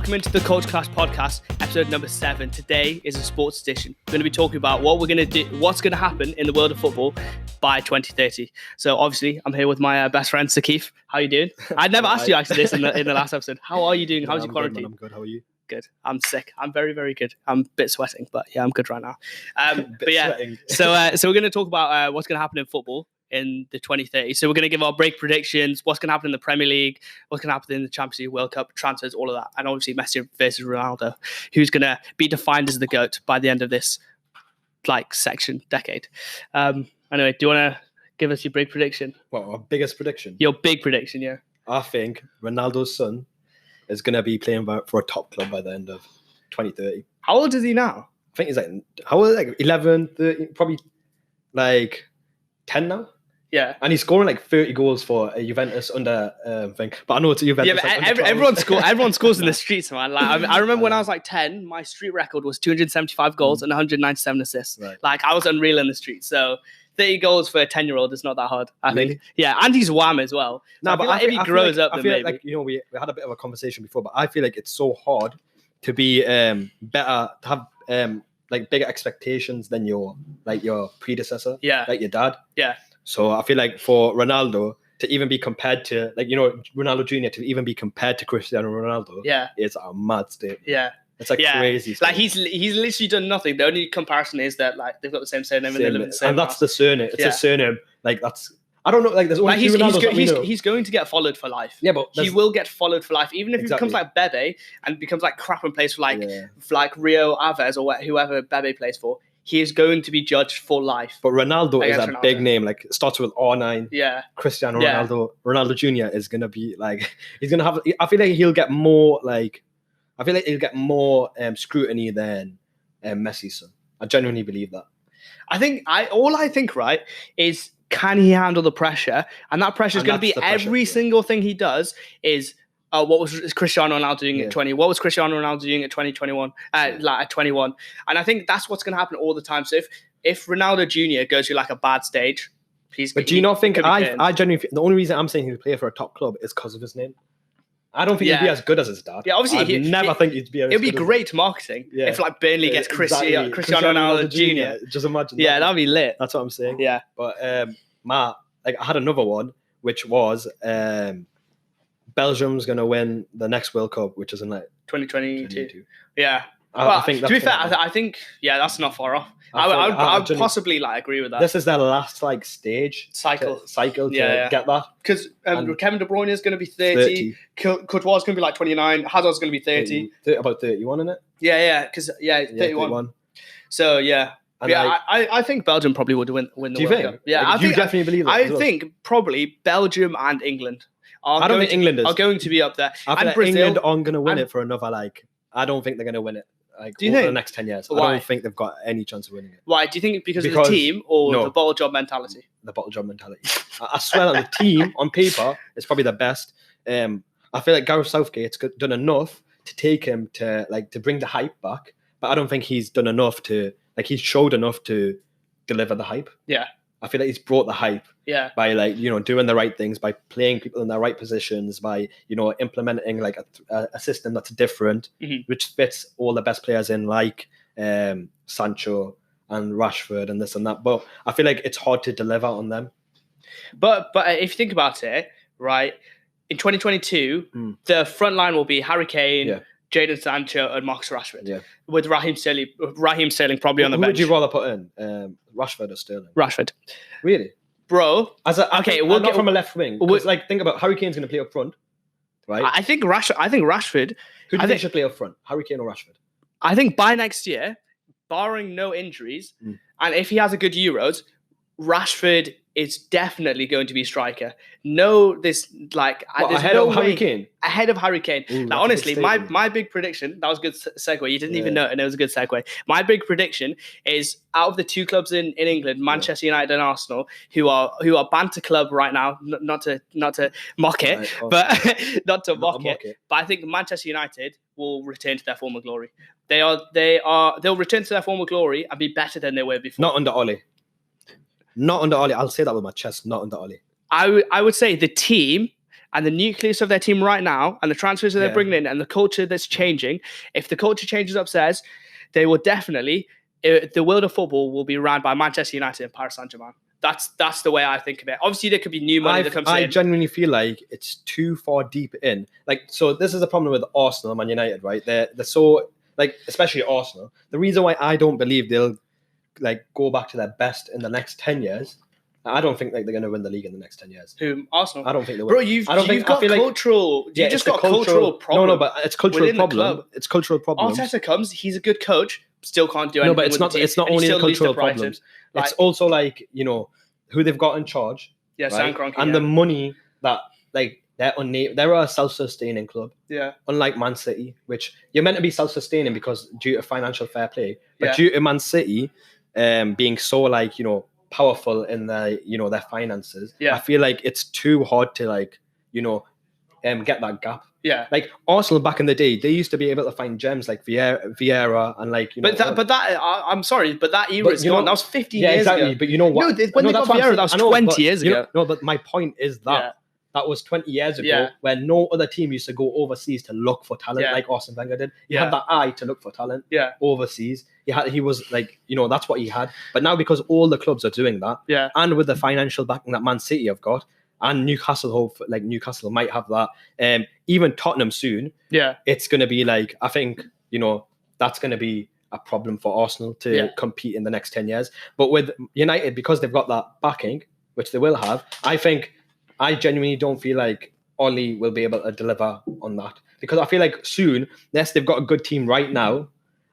welcome into the Coach Class Podcast, episode number 7. Today is a sports edition. We're going to be talking about what we're going to do, what's going to happen in the world of football by 2030. So obviously, I'm here with my best friend Sakif. How are you doing? I'd never asked you actually this in the last episode. How are you doing? How's your quarantine? Good, I'm good. How are you? Good. I'm sick. I'm very, very good. I'm a bit sweating, but yeah, I'm good right now. So we're going to talk about what's going to happen in football in the 2030s. So we're going to give our break predictions, what's going to happen in the Premier League, what's going to happen in the Champions League, World Cup, transfers, all of that. And obviously Messi versus Ronaldo, who's going to be defined as the GOAT by the end of this decade. Anyway, do you want to give us your big prediction? What, our biggest prediction? Your big prediction, yeah. I think Ronaldo's son is going to be playing for a top club by the end of 2030. How old is he now? I think he's like 11, 13, probably like 10 now. Yeah. And he's scoring like 30 goals for a Juventus under thing. But I know it's a Juventus. Yeah, but everyone scores in the streets, man. Like, I remember when I was like 10, my street record was 275 goals and 197 assists. Right. Like, I was unreal in the streets. So 30 goals for a 10-year-old is not that hard, I think. Really? Yeah, and he's wham as well. So No, but if he grows up, I then feel maybe. like, you know, we had a bit of a conversation before, but I feel like it's so hard to be better, to have like bigger expectations than your predecessor, like your dad. Yeah. So I feel like for Ronaldo to even be compared to, like, you know, Ronaldo Jr. to even be compared to Cristiano Ronaldo, is a mad state. Yeah. It's like crazy stuff. Like he's literally done nothing. The only comparison is that like they've got the same surname and they live in the same and that's house. the surname. It's a surname. Like that's, I don't know. Like there's only two Ronaldos that we know. He's going to get followed for life. Yeah, but he will get followed for life, even if he becomes like Bebe and becomes like crap and plays for like Rio Aves or whoever Bebe plays for. He is going to be judged for life. But Ronaldo is a big name. Like starts with R9. Yeah. Cristiano Ronaldo. Ronaldo Jr. is gonna be like, he's gonna have. I feel like he'll get more scrutiny than Messi's son. I genuinely believe that. I think right is, can he handle the pressure? And that pressure is going to be every single thing he does is. What was Cristiano Ronaldo doing at 20? What was Cristiano Ronaldo doing at 2021? At 21, and I think that's what's going to happen all the time. So if Ronaldo Jr. goes through like a bad stage, But do you not think I genuinely? The only reason I'm saying he'll play for a top club is because of his name. I don't think he'd be as good as his dad. Yeah, obviously, I think he'd be. It'd be great marketing if like Burnley gets Cristiano Ronaldo Jr. Just imagine. Yeah, that'd be lit. That's what I'm saying. Yeah, but I had another one, which was Belgium's going to win the next World Cup, which is in like 2022. Yeah. I think to be fair, I think that's not far off. I would possibly like agree with that. This is their last like stage cycle to get that, because Kevin De Bruyne is going to be 30. Courtois is going to be like 29. Hazard's going to be 30. About 31, isn't it? Yeah, because 31. So I think Belgium probably would win the World Cup. Yeah, I definitely believe that. I think probably Belgium and England. I don't think England are going to be up there. I feel like England aren't going to win it for another I don't think they're going to win it. Do you think? For the next 10 years. Why? I don't think they've got any chance of winning it. Why? Do you think because of the team or the bottle job mentality? The bottle job mentality. I swear that the team on paper is probably the best. I feel like Gareth Southgate's done enough to take him to bring the hype back, but I don't think he's done enough he's showed enough to deliver the hype. Yeah. I feel like he's brought the hype by doing the right things, by playing people in the right positions, by implementing like a system that's different, which fits all the best players in, like Sancho and Rashford and this and that. But I feel like it's hard to deliver on them. But if you think about it, right, in 2022, the front line will be Harry Kane, Jadon Sancho, and Marcus Rashford. Yeah. With Raheem Sterling probably on the bench. Who would you rather put in? Rashford or Sterling? Rashford. Really? Bro. We'll get from a left wing. Think about Harry Kane's going to play up front, right? I think Rashford. Who do you think should play up front? Harry Kane or Rashford? I think by next year, barring no injuries, and if he has a good Euros, Rashford is definitely going to be striker. Ahead of Harry Kane. Ahead of Harry Kane. Ooh, now, honestly, my big prediction, that was a good segue. You didn't even know it, and it was a good segue. My big prediction is out of the two clubs in England, Manchester United and Arsenal, who are banter club right now, not to mock it, but not to mock it. But I think Manchester United will return to their former glory. They'll return to their former glory and be better than they were before. Not under Ole. Not under Ole. I'll say that with my chest. Not under Ole. I would say the team and the nucleus of their team right now, and the transfers that they're bringing in, and the culture that's changing, if the culture changes upstairs, they will definitely, the world of football will be run by Manchester United and Paris Saint-Germain. That's the way I think of it. Obviously, there could be new money that comes in. I genuinely feel like it's too far deep in. Like, so this is a problem with Arsenal and Man United, right? They're so, like, especially Arsenal. The reason why I don't believe they'll, like, go back to their best in the next 10 years, I don't think like they're going to win the league in the next 10 years. Who, Arsenal? I don't think they will. Bro, you've got cultural... You've just got cultural problem. No, but it's cultural problem. It's cultural problem. Arteta comes, he's a good coach, still can't do anything. No, but it's not only the cultural problems. It's also like, you know, who they've got in charge. Yeah, right? Sam Kroenke, and the money that, like, they're a self-sustaining club. Yeah. Unlike Man City, which you're meant to be self-sustaining because due to financial fair play. But due to Man City being so, like, you know, powerful in their, you know, their finances, I feel like it's too hard to, like, you know, get that gap. Yeah, like Arsenal back in the day, they used to be able to find gems like Vieira and, like, you know. But that I'm sorry, but that era is gone. That was 15 years ago. But you know what? No, when they got Vieira, that was 20 years ago. No, but my point is that that was 20 years ago, where no other team used to go overseas to look for talent like Arsene Wenger did. He had that eye to look for talent overseas. He was like, you know, that's what he had. But now, because all the clubs are doing that, and with the financial backing that Man City have got, and Newcastle might have that, even Tottenham soon, it's going to be like, I think, you know, that's going to be a problem for Arsenal to compete in the next 10 years. But with United, because they've got that backing, which they will have, I genuinely don't feel like Ole will be able to deliver on that. Because I feel like soon, yes, they've got a good team right now,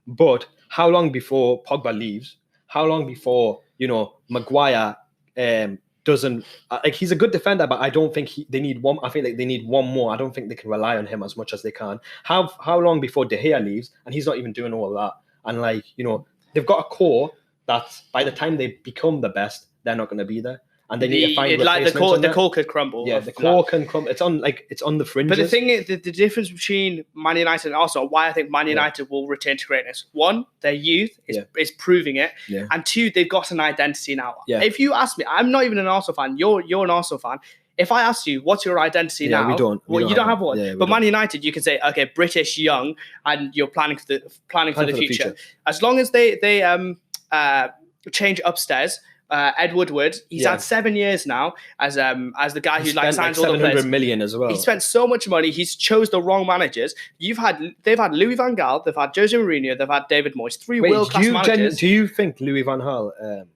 but how long before Pogba leaves? How long before, you know, Maguire doesn't, like, he's a good defender, but I don't think they need one. I feel like they need one more. I don't think they can rely on him as much as they can. How long before De Gea leaves? And he's not even doing all of that. And, like, you know, they've got a core that by the time they become the best, they're not going to be there. And they need to find the core could crumble. Yeah, the core can crumble. It's on the fringes. But the thing is, the difference between Man United and Arsenal, why I think Man United will return to greatness. One, their youth is proving it. Yeah. And two, they've got an identity now. Yeah. If you ask me, I'm not even an Arsenal fan. You're an Arsenal fan. If I ask you, what's your identity now? You don't have one. Yeah, but Man United, you can say, okay, British, young, and you're planning for the future. As long as they change upstairs. Ed Woodward, he's had 7 years now as the guy who signs all the players. 700 million as well. He spent so much money. He's chose the wrong managers. They've had Louis van Gaal, they've had Jose Mourinho, they've had David Moyes, three world-class managers. Do you think Louis van Gaal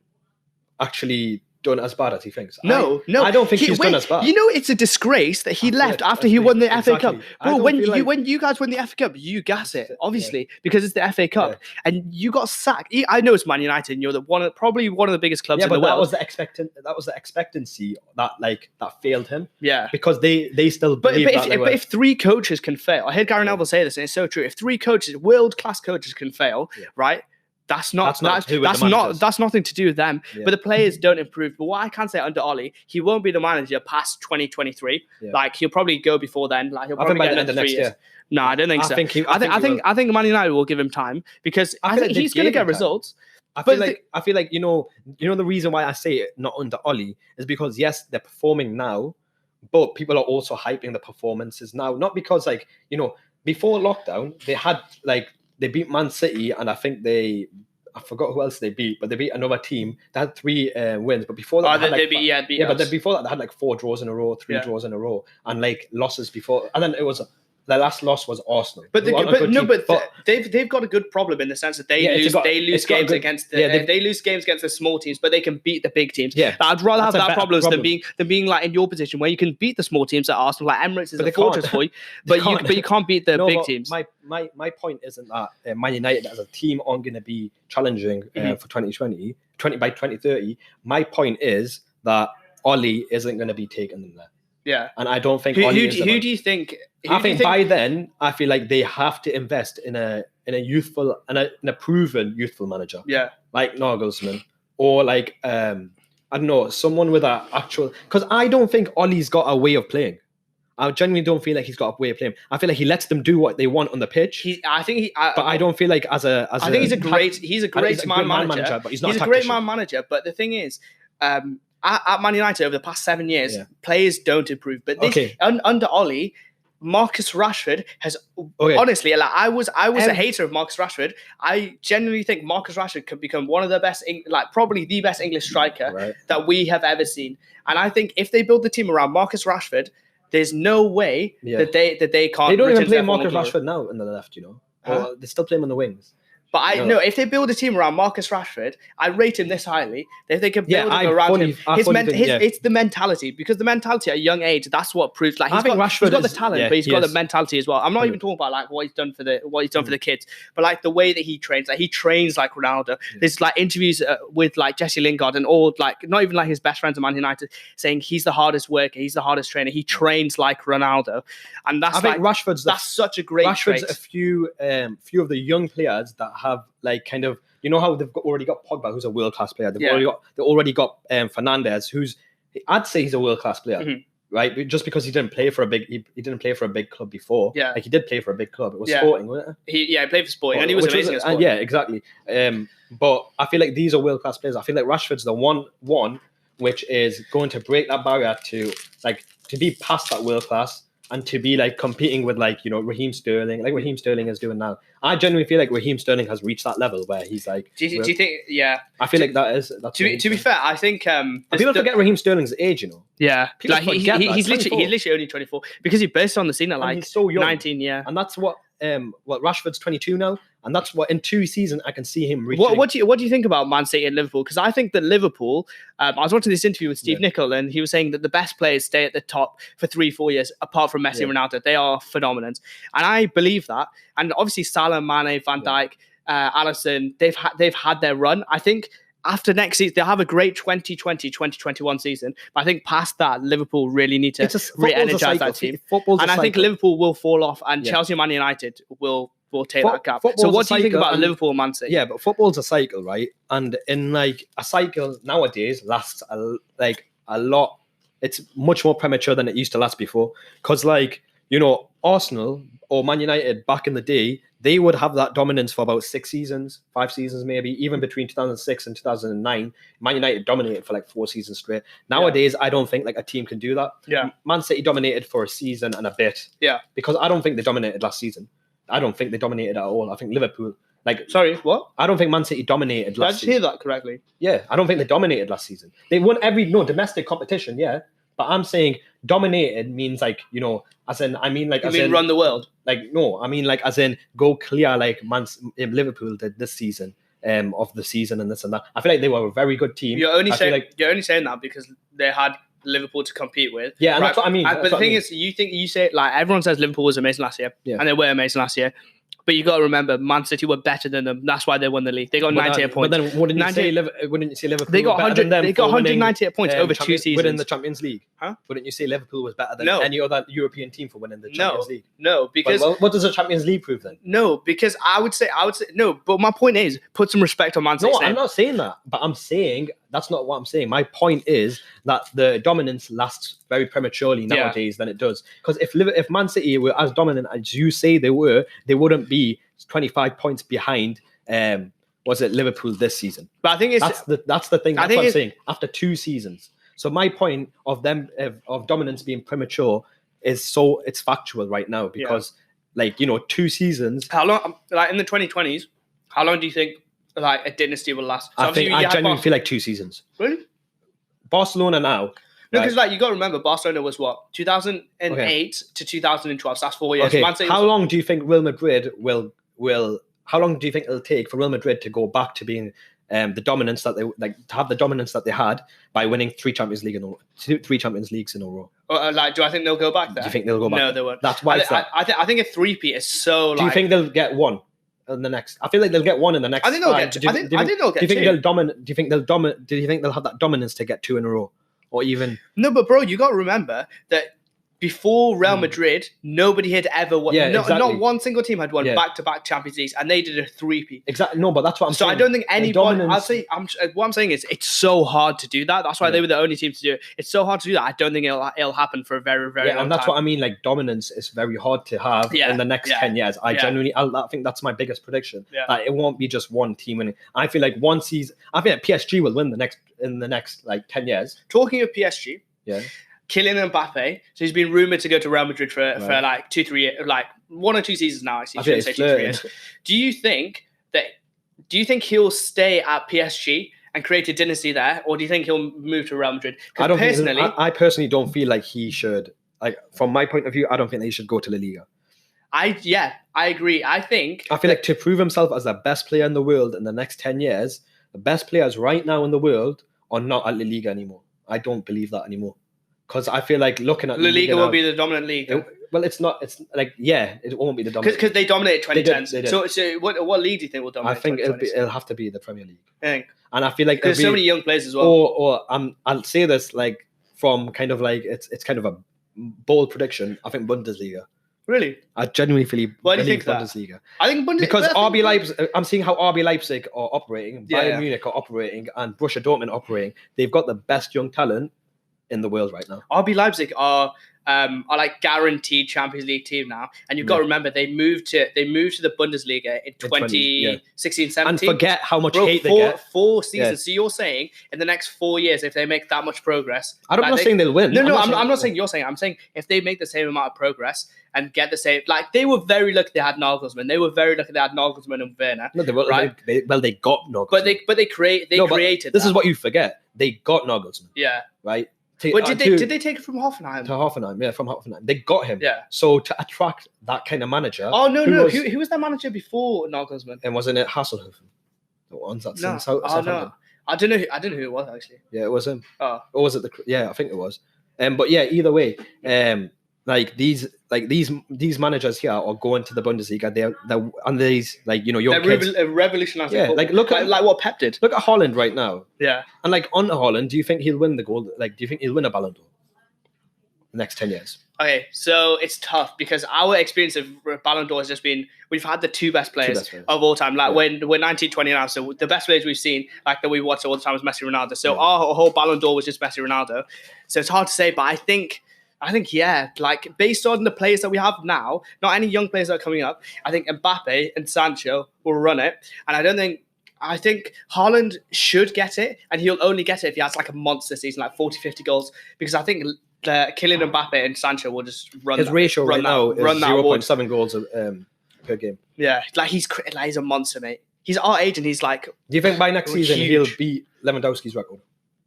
actually done as bad as he thinks? No. I don't think he's done as bad. You know, it's a disgrace that he left after he won the FA Cup. Bro, when you guys win the FA Cup, you gas it, obviously, because it's the FA Cup, and you got sacked. I know it's Man United, and you're probably one of the biggest clubs in the world. That was the expectancy that failed him. Yeah, because they still believe but if three coaches can fail, I heard Gary Neville say this, and it's so true. If three coaches, world-class coaches, can fail, right? That's nothing to do with them. Yeah. But the players don't improve. But what I can say under Ole, he won't be the manager past 2023. Yeah. Like, he'll probably go before then. Like, he'll probably get another 3 years. No, I don't think so. I think Man United will give him time because I think he's going to get results. I feel like you know the reason why I say it not under Ole is because, yes, they're performing now, but people are also hyping the performances now. Not because, like, you know, before lockdown they had, like, they beat Man City, and I think I forgot who else they beat, but they beat another team. They had 3 wins, but before that, but before that, they had like 4 draws in a row, 3 draws in a row, and like losses before. And then it was the last loss was Arsenal. But they've got a good problem in the sense that they lose games against the small teams, but they can beat the big teams. Yeah, I'd rather have that problem than being like in your position where you can beat the small teams at Arsenal. Like Emirates is a fortress for you, but you can't beat the big teams. My point isn't that Man United as a team aren't going to be challenging for 2020 by 2030. My point is that Ole isn't going to be taking them there. Yeah, and I don't think. Who do you think? I think by then, I feel like they have to invest in a youthful and a proven youthful manager. Yeah, like Nagelsmann or like I don't know, someone with an actual. Because I don't think Ole's got a way of playing. I genuinely don't feel like he's got a way of playing. I feel like he lets them do what they want on the pitch. But I don't feel like I think he's a great man manager. But he's not. He's a great man manager. But the thing is, at Man United over the past 7 years, players don't improve. But under Ollie, Marcus Rashford has honestly, like I was a hater of Marcus Rashford. I genuinely think Marcus Rashford could become one of the best, probably the best English striker that we have ever seen. And I think if they build the team around Marcus Rashford, there's no way that they can't. They don't even play Marcus Rashford now in the left, or they still play him on the wings. But I know if they build a team around Marcus Rashford, I rate him this highly. If they can build him around him, it's the mentality, because the mentality at a young age, that's what proves. Like he's got the talent, but he's got the mentality as well. I'm not even talking about like what he's done for the kids, but like the way that he trains. Like he trains like Ronaldo. There's like interviews with like Jesse Lingard and all, like not even like his best friends at Man United, saying he's the hardest worker, he's the hardest trainer. He trains like Ronaldo, and that's think Rashford's such a great trait. A few of the young players that have like kind of, how they've already got Pogba, who's a world class player. They've already got Fernandes, who's, I'd say he's a world class player, right? Just because he didn't play for a big club before. Yeah, like he did play for a big club. It was Sporting, wasn't it? He played for Sporting, and he was amazing at Sporting. Yeah, exactly. But I feel like these are world class players. I feel like Rashford's the one which is going to break that barrier to be past that world class. And to be like competing with Raheem Sterling, like Raheem Sterling is doing now. I genuinely feel like Raheem Sterling has reached that level where he's like. Do you think? Yeah. I feel like that's. To be fair, I think people forget Raheem Sterling's age. Yeah, like he's literally only 24 because he burst on the scene at like he's so young. 19. Yeah, and that's what Rashford's 22 now, and that's what in 2 seasons I can see him reaching. What do you think about Man City and Liverpool? Because I think that Liverpool. I was watching this interview with Steve Nicol, and he was saying that the best players stay at the top for 3-4 years, apart from Messi and Ronaldo. They are phenomenal, and I believe that. And obviously Salah, Mane, Van Dijk, Alisson, they've had their run. I think. After next season, they'll have a great 2020-2021 season. But I think past that, Liverpool really need to re-energize that team. And I think Liverpool will fall off, and Chelsea and Man United will take that gap. So what do you think about Liverpool and Man City? Yeah, but football's a cycle, right? And in like a cycle nowadays lasts a lot. It's much more premature than it used to last before. Because Arsenal or Man United back in the day, they would have that dominance for about 6 seasons, 5 seasons maybe, even between 2006 and 2009. Man United dominated for like 4 seasons straight. Nowadays, I don't think like a team can do that. Yeah. Man City dominated for a season and a bit. Yeah. Because I don't think they dominated last season. I don't think they dominated at all. I think Liverpool... Sorry, what? I don't think Man City dominated last season. Did I just hear that correctly? Yeah, I don't think they dominated last season. They won domestic competition, yeah. But I'm saying dominated means as in, I mean run the world? No, I mean as in go clear like Liverpool did this season of the season and this and that. I feel like they were a very good team. You're only saying that because they had Liverpool to compete with. Yeah, and that's what I mean. But the thing is, you say like everyone says Liverpool was amazing last year, and they were amazing last year. But you got to remember, Man City were better than them. That's why they won the league. They got 98 points. But then wouldn't you say Liverpool? They got 100. They got 198 points over 2 seasons. Winning the Champions League, huh? Wouldn't you say Liverpool was better than any other European team for winning the Champions League? No, because what does the Champions League prove then? No, because I would say no. But my point is, put some respect on Man City. No, I'm not saying that. But I'm saying that's not what I'm saying. My point is that the dominance lasts very prematurely nowadays than it does. Because if Man City were as dominant as you say they were, they wouldn't be 25 points behind. Was it Liverpool this season? But I think that's the thing. That's what I'm saying. After 2 seasons, so my point of them of dominance being premature is it's factual right now because 2 seasons. How long? Like in the 2020s, how long do you think like a dynasty will last? So I genuinely feel like 2 seasons. Really? Barcelona now. No, because you got to remember, Barcelona was what 2008 to 2012. So that's 4 years. Okay. How long do you think Real Madrid will? How long do you think it'll take for Real Madrid to go back to being the dominance that they to have the dominance that they had by winning 3 Champions Leagues in a row? Do I think they'll go back there? Do you think they'll go back? No, they won't. That's why I think a three-peat is so. Do you think they'll get one in the next? I feel like they'll get one in the next. I think they'll get. I think they'll get. Do you think they'll dominate? Do you think they'll dominate? Do you think they'll have that dominance to get 2 in a row, or even? No, but bro, you got to remember that before Real Madrid, nobody had ever won. Yeah, exactly. Not one single team had won back-to-back Champions Leagues, and they did a three-peat. Exactly. No, but that's what I'm saying. So I don't think anybody. What I'm saying is it's so hard to do that. That's why they were the only team to do it. It's so hard to do that. I don't think it'll happen for a very, very long time. And that's what I mean. Like dominance is very hard to have in the next 10 years. I think that's my biggest prediction. That it won't be just one team winning. I feel like I think PSG will win in the next like 10 years. Talking of PSG. Yeah. Kylian Mbappe, so he's been rumored to go to Real Madrid for like 2-3 years, like 1 or 2 seasons now. Actually, I shouldn't say 2-3 years. Do you think he'll stay at PSG and create a dynasty there, or do you think he'll move to Real Madrid? I personally don't feel like he should. Like from my point of view, I don't think he should go to La Liga. I agree. I feel like to prove himself as the best player in the world in the next 10 years, the best players right now in the world are not at La Liga anymore. I don't believe that anymore. Because I feel like looking at La Liga will be the dominant league. It's not. It's like it won't be the dominant. Because they dominated 2010. They did. So what league do you think will dominate? I think it'll have to be the Premier League. I think. And I feel like there's so many young players as well. Or I'll say this like from kind of like it's kind of a bold prediction. I think Bundesliga. Really? I genuinely feel. Why do you think Bundesliga? That? I think Bundesliga because RB Leipzig. I'm seeing how RB Leipzig are operating, Bayern Munich are operating, and Borussia Dortmund operating. They've got the best young talent in the world right now. RB Leipzig are like guaranteed Champions League team now, and you've got to remember they moved to the Bundesliga in 2016-17. And forget how much hate they get. 4 seasons. So you're saying in the next 4 years, if they make that much progress, I'm not saying they'll win. No, I'm not saying you're saying. I'm saying if they make the same amount of progress and get the same, like they were very lucky they had Nagelsmann. They were very lucky they had Nagelsmann and Werner. No, they got Nagelsmann. But they created. This is what you forget. They got Nagelsmann. Yeah. Right. But did they take it from Hoffenheim? To Hoffenheim, yeah, from Hoffenheim. They got him. Yeah. So to attract that kind of manager. Oh, no. Who was their manager before Nagelsmann? And wasn't it Hasselhoff? The ones that's in Southampton. No. I don't know who it was, actually. Yeah, it was him. Oh. Or was it I think it was. But yeah, either way, these managers here are going to the Bundesliga. They're and these young kids. They're revolutionizing. Yeah, look at what Pep did. Look at Haaland right now. Yeah. And on Haaland, do you think he'll win the gold? Do you think he'll win a Ballon d'Or the next 10 years? Okay, so it's tough because our experience of Ballon d'Or has just been we've had the two best players of all time. Like when we're 1920 now, so the best players we've seen, like that we watch all the time, was Messi, Ronaldo. So our whole Ballon d'Or was just Messi, Ronaldo. So it's hard to say, but I think like based on the players that we have now, not any young players that are coming up, I think Mbappe and Sancho will run it. And I think Haaland should get it, and he'll only get it if he has like a monster season, like 40, 50 goals, because I think Kylian Mbappe and Sancho will just run his ratio right now is 0.7 goals per game. Yeah, he's a monster, mate. He's our age, and he's like. Do you think by next season he'll beat Lewandowski's record?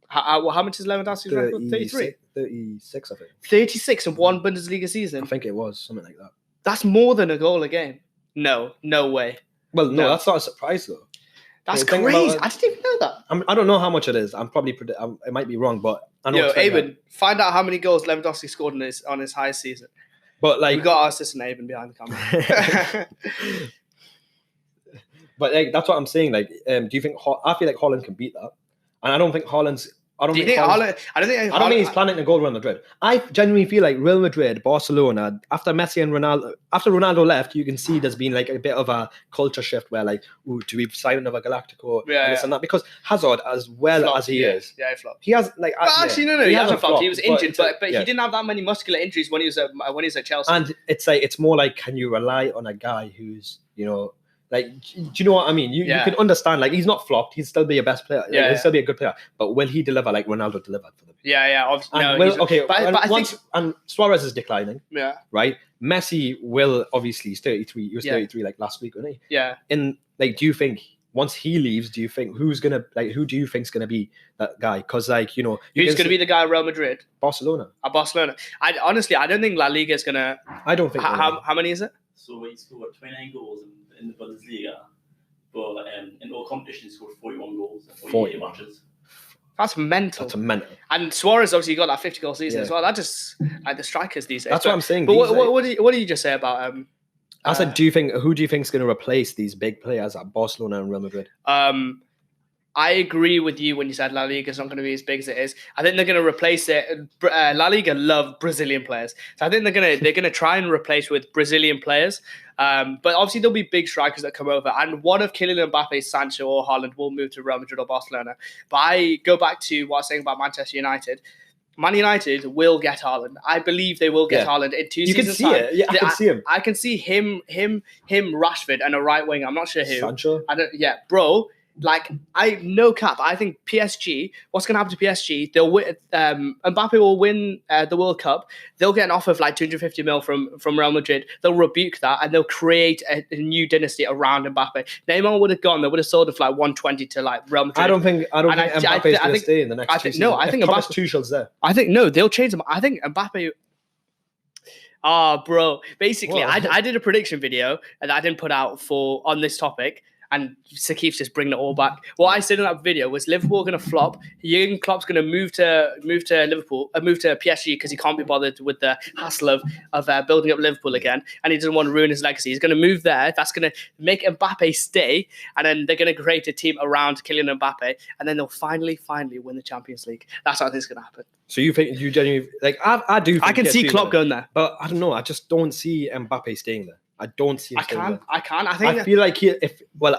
How much is Lewandowski's record? 33? 36, I think. 36 in one Bundesliga season? I think it was, something like that. That's more than a goal a game. No way. Well, no, that's not a surprise, though. That's crazy. I didn't even know that. I don't know how much it is. I'm probably it might be wrong, but I know. Aben, find out how many goals Lewandowski scored on his highest season. But we got our assistant Aben behind the camera. But that's what I'm saying. Do you think? I feel like Haaland can beat that, and I don't think Haaland's. I don't think he's planning to go to Real Madrid. I genuinely feel like Real Madrid, Barcelona, after Messi and Ronaldo, after Ronaldo left, you can see there's been like a bit of a culture shift where do we sign another Galactico? This and that, because Hazard, as well as he is, he flopped. He has no, he hasn't flopped. He was injured, but he didn't have that many muscular injuries when he was at Chelsea. And it's more like, can you rely on a guy who's do you know what I mean? You can understand, he's not flopped. He'll still be a best player. He'll still be a good player. But will he deliver like Ronaldo delivered for them? Yeah. Obviously, and Suarez is declining. Yeah. Right? Messi will, obviously, he's 33. He was 33 last week, wasn't he? Yeah. And do you think once he leaves, do you think who do you think's gonna be that guy? Because who's gonna be the guy at Real Madrid? Barcelona. At Barcelona. I don't think La Liga is gonna. I don't think. How many is it? So he scored 29 goals in the Bundesliga, but in all competitions he scored 41 goals in 48 matches. That's mental. Mental. And Suarez obviously got that 50-goal season as well. That just the strikers these days. That's what I'm saying. But what did you just say about? I said, who do you think is going to replace these big players at Barcelona and Real Madrid? I agree with you when you said La Liga is not going to be as big as it is. I think they're going to replace it. La Liga love Brazilian players, so I think they're gonna try and replace with Brazilian players. But obviously there'll be big strikers that come over, and one of Kylian Mbappe, Sancho, or Haaland will move to Real Madrid or Barcelona. But I go back to what I was saying about Manchester United. Man United will get Haaland. I believe they will get Haaland in 2 seasons' time. You can see it. Yeah, I can see him. I can see him, Rashford, and a right wing. I'm not sure who. Sancho. Bro. Like, no cap. I think PSG. What's going to happen to PSG? They'll win. Mbappe will win the World Cup. They'll get an offer of like 250 mil from Real Madrid. They'll rebuke that and they'll create a new dynasty around Mbappe. Neymar would have gone. They would have sold it for like 120 to like Real Madrid. I don't think Mbappe is going to stay in the next 2 seasons. No, I think Thomas Tuchel's there. I think no, they'll change them. I think Mbappe. Bro. Basically, I did a prediction video and I didn't put out on this topic. And Sakif's just bringing it all back. What I said in that video was Liverpool are going to flop. Jurgen Klopp's going to move to Liverpool, move to PSG because he can't be bothered with the hassle of building up Liverpool again, and he doesn't want to ruin his legacy. He's going to move there. That's going to make Mbappe stay, and then they're going to create a team around Kylian Mbappe, and then they'll finally win the Champions League. That's how I think it's going to happen. So you think you genuinely like? I do. Think I can see Klopp going there, but I don't know. I just don't see Mbappe staying there. I don't see him staying there. I can't. I feel like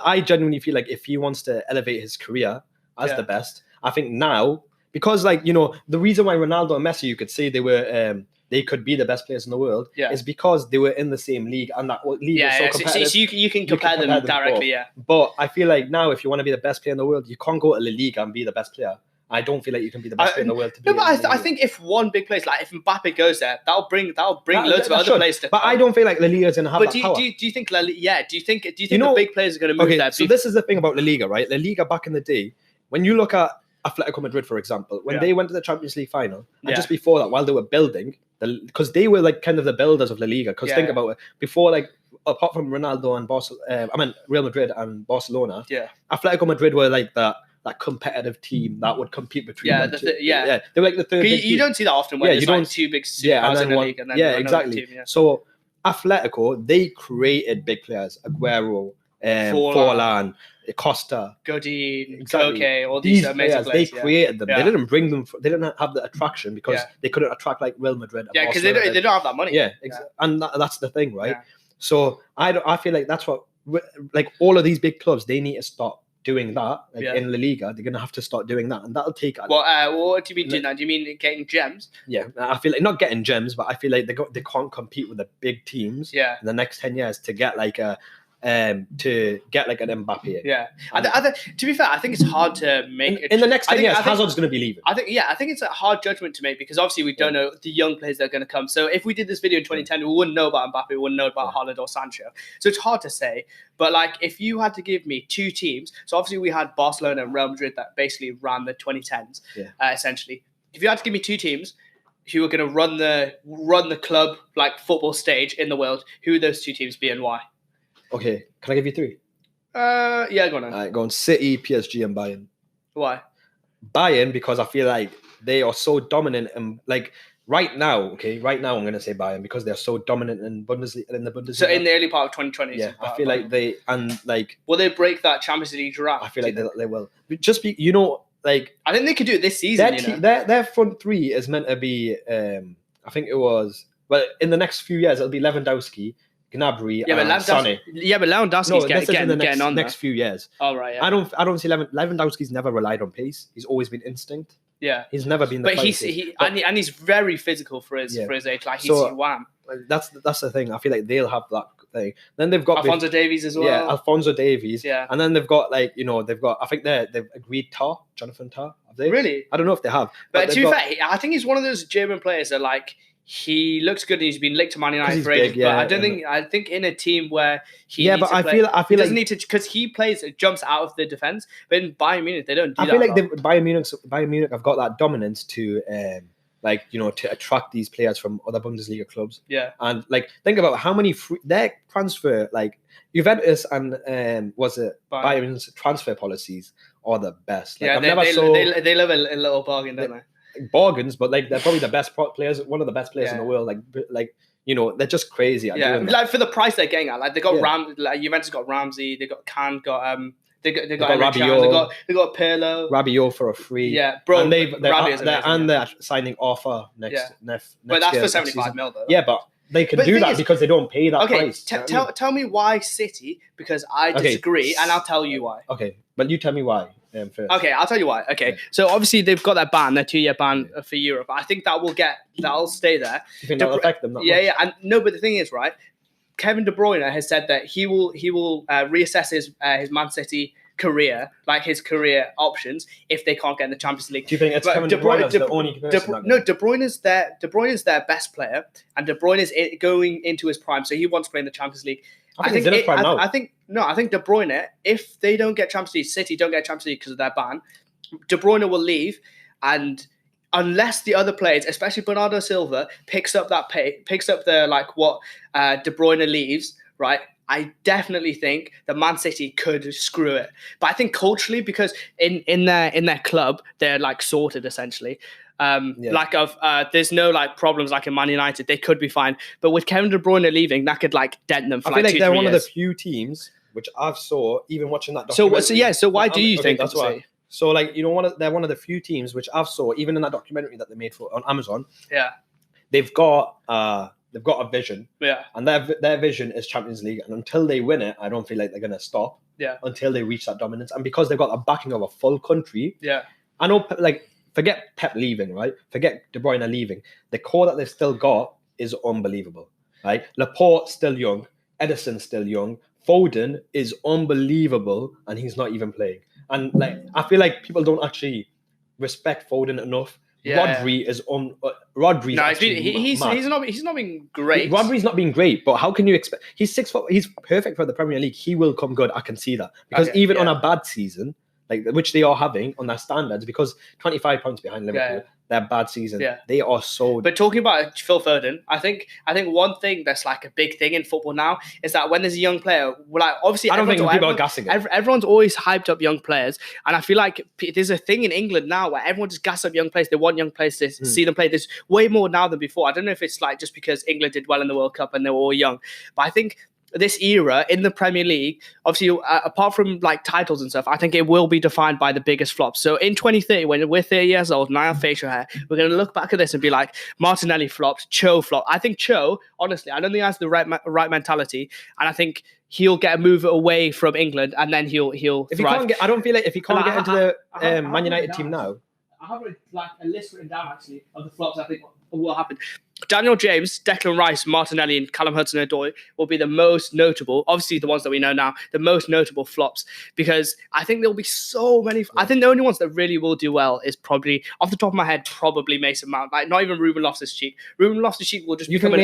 I genuinely feel like if he wants to elevate his career as the best, I think now, because like, you know, the reason why Ronaldo and Messi, you could say they could be the best players in the world is because they were in the same league, and that league is so competitive. So you can compare them directly, But I feel like now, if you want to be the best player in the world, you can't go to La Liga and be the best player. I don't feel like you can be the best player in the world. I think if one big place, like if Mbappe goes there, that'll bring loads of other players. But I don't feel like La Liga is going to have that power. Do you think La Liga? Yeah. Do you think the big players are going to move there? So this is the thing about La Liga, right? La Liga back in the day, when you look at Atletico Madrid, for example, when they went to the Champions League final, and just before that, while they were building, because they were like kind of the builders of La Liga. Because think about it, before, like, apart from Ronaldo and Real Madrid and Barcelona, Atletico Madrid were like that competitive team that would compete between them. They were like the third. You don't see that often when there's like two big superstars in the league, and then exactly. Team, So Atletico, they created big players: Aguero, Forlan, Costa, Godin, Koke, all these amazing players. They created them. They didn't bring them. They didn't have the attraction because they couldn't attract like Real Madrid. Because they don't have that money. And that's the thing, right? So I feel like that's what, like, all of these big clubs, they need to stop doing that. Like in La Liga, they're gonna have to start doing that, and that'll take. What do you mean doing that? Do you mean getting gems? Yeah, I feel like not getting gems, but I feel like they can't compete with the big teams. In the next 10 years to get like an Mbappe. To be fair, I think it's hard to make in the next 10 years. Hazard's going to be leaving. I think it's a hard judgment to make because obviously we don't know the young players that are going to come. So if we did this video in 2010, we wouldn't know about Mbappe, we wouldn't know about Haaland or Sancho. So it's hard to say. But like, if you had to give me two teams, so obviously we had Barcelona and Real Madrid that basically ran the 2010s, essentially. If you had to give me two teams who are going to run the club like football stage in the world, who would those two teams be and why? Okay, can I give you three? Go on. All right, go on. City, PSG, and Bayern. Why? Bayern, because I feel like they are so dominant, and like right now, I'm going to say Bayern because they're so dominant in the Bundesliga. So in the early part of 2020s, I feel like they will they break that Champions League drought? I feel like they will. Just be, like, I think they could do it this season. Their front three is meant to be. I think it was in the next few years it'll be Lewandowski, Gnabry, and Sané. But Lewandowski's getting on next few years. Oh right. Yeah. I don't see Lewandowski's never relied on pace. He's always been instinct. Yeah. He's never been. But he's very physical for his age. Like he's wham. That's the thing. I feel like they'll have that thing. Then they've got Alphonso Davies as well. Yeah, Alphonso Davies. Yeah. And then they've got I think they've agreed Jonathan Tah. Have they? Really? I don't know if they have. But to be fair, I think he's one of those German players that like. He looks good and he's been linked to Man United for ages, but I think in a team where he needs to play, he doesn't need to, because he jumps out of the defense, but in Bayern Munich they don't do that. I feel like Bayern Munich have got that dominance to to attract these players from other Bundesliga clubs. Yeah. And like think about how many their transfer, like Juventus and Bayern's transfer policies are the best. Like, they love a little bargain, don't they? Bargains, but like they're probably the best players, one of the best players in the world. Like they're just crazy at doing that. Like for the price they're getting at. Like they got Juventus got Ramsey, they got Can, got They got Rabiot. They got Pirlo. Rabiot for a free. Yeah, bro. And they're signing Arthur next but that's year, for 75 mil though. Yeah, but they can do that because they don't pay that price. Tell me why City, because I disagree, and I'll tell you why. Okay, but you tell me why first. Okay, I'll tell you why. Okay, so obviously they've got that ban, their 2-year ban for Europe. I think that'll stay there. You think that'll affect them? That much? Yeah, and no, but the thing is, right? Kevin De Bruyne has said that he will reassess his Man City career, like his career options, if they can't get in the Champions League. Do you think it's Kevin De Bruyne the only person? No, De Bruyne is their best player, and De Bruyne is going into his prime, so he wants to play in the Champions League. I think De Bruyne, if they don't get Champions League, City don't get Champions League because of their ban, De Bruyne will leave, and unless the other players, especially Bernardo Silva, picks up the what De Bruyne leaves, right? I definitely think that Man City could screw it. But I think culturally, because in their club, they're like sorted essentially. There's no like problems like in Man United. They could be fine. But with Kevin De Bruyne leaving, that could like dent them for I feel like they're one years. Of the few teams which I've saw even watching that documentary. So why do you think that's why? So like they're one of the few teams which I've saw even in that documentary that they made on Amazon. Yeah. They've got a vision. Yeah. And their vision is Champions League. And until they win it, I don't feel like they're going to stop. Yeah. Until they reach that dominance. And because they've got the backing of a full country. Yeah. I know, like, forget Pep leaving, right? Forget De Bruyne leaving. The core that they've still got is unbelievable, right? Laporte's still young. Edison's still young. Foden is unbelievable. And he's not even playing. And, like, I feel like people don't actually respect Foden enough. Yeah. Rodri is on. Rodri's he's not been great. Rodri's not been great, but how can you expect? He's 6 foot. He's perfect for the Premier League. He will come good. I can see that because on a bad season, like which they are having on their standards, because 25 points behind Liverpool, their bad season, they are so. But talking about Phil Foden, I think one thing that's like a big thing in football now is that when there's a young player, like obviously I don't think people are gassing it. Everyone's always hyped up young players, and I feel like there's a thing in England now where everyone just gas up young players. They want young players to see them play. There's way more now than before. I don't know if it's like just because England did well in the World Cup and they were all young, but I think this era in the Premier League, obviously, apart from like titles and stuff, I think it will be defined by the biggest flops. So in 2030, when we're 30 years old and I have facial hair, we're going to look back at this and be like, Martinelli flopped, Cho flopped. I think Cho, honestly, I don't think he has the right mentality, and I think he'll get a move away from England, and then he'll if thrive. I don't feel like if he can't get into the Man United team now. I have a list written down actually of the flops I think will happen. Daniel James, Declan Rice, Martinelli, and Callum Hudson-Odoi will be the most notable, obviously the ones that we know now, the most notable flops, because I think there'll be so many. I think the only ones that really will do well is probably, off the top of my head, probably Mason Mount. Like, not even Ruben Loftus-Cheek. Ruben Loftus-Cheek will just become an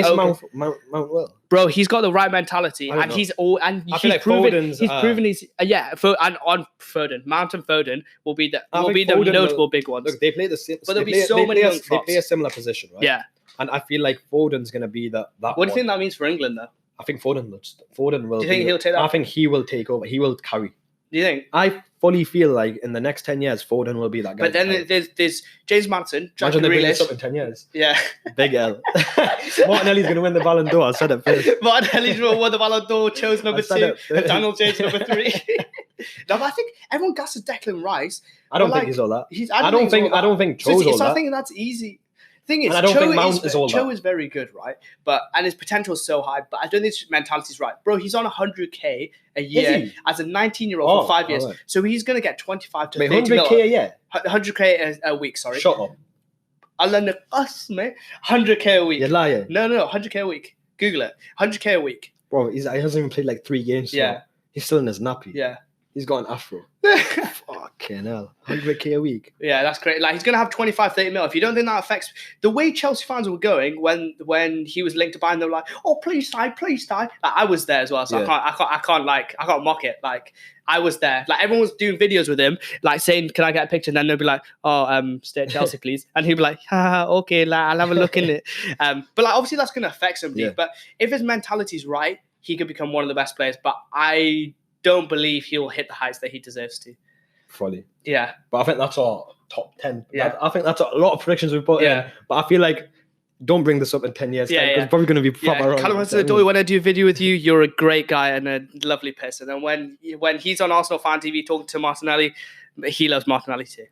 Mount will? Bro, he's got the right mentality, and he's proven he's on Foden. Mount and Foden will be the notable big ones. Look, they play the same, but there'll be so many young flops. They play a similar position, right? Yeah. And I feel like Foden's going to be that What do you think that means for England, though? I think Foden will. Do you think he'll take that? I think he will take over. He will carry. Do you think? I fully feel like in the next 10 years, Foden will be that guy. But then there's James Maddison, Jack Imagine they Grealish. bring in 10 years. Yeah. Big L. Martinelli's going to win the Ballon d'Or. I said it first. Martinelli's won the Ballon d'Or, chose number 2, and Daniel James number 3. No, but I think everyone gasses Declan Rice. I don't think he's all that. I don't think Cho's all that. I think that's easy. Thing is, and I don't think Mount is all that. Cho is very good, right? And his potential is so high, but I don't think his mentality is right. Bro, he's on 100k a year as a 19-year-old for 5 years. Right. So he's going to get 25 to 30 100k a year? 100k a week, sorry. Shut up. I'll learn us, mate. 100k a week. You're lying. No, 100k a week. Google it. 100k a week. Bro, he hasn't even played like 3 games. Yeah. He's still in his nappy. Yeah. He's got an afro. Fucking hell. 100k a week. Yeah, that's great. Like, he's going to have 25, 30 mil. If you don't think that affects... The way Chelsea fans were going when he was linked to Bayern, they were like, oh, please die. Like, I was there as well, so I can't mock it. Like, I was there. Like, everyone was doing videos with him, like, saying, can I get a picture? And then they'll be like, stay at Chelsea, please. And he'll be like, okay, like, I'll have a look in it. But, like, obviously that's going to affect somebody. Yeah. But if his mentality's right, he could become one of the best players. But I don't believe he'll hit the heights that he deserves to. Fully. Yeah. But I think that's our top 10. Yeah. I think that's a lot of predictions we've put in. But I feel like don't bring this up in 10 years. Yeah, time, it's probably going to be proper wrong. Callum Hudson-Odoi, when I do a video with you, you're a great guy and a lovely person. And when he's on Arsenal Fan TV talking to Martinelli, he loves Martinelli too.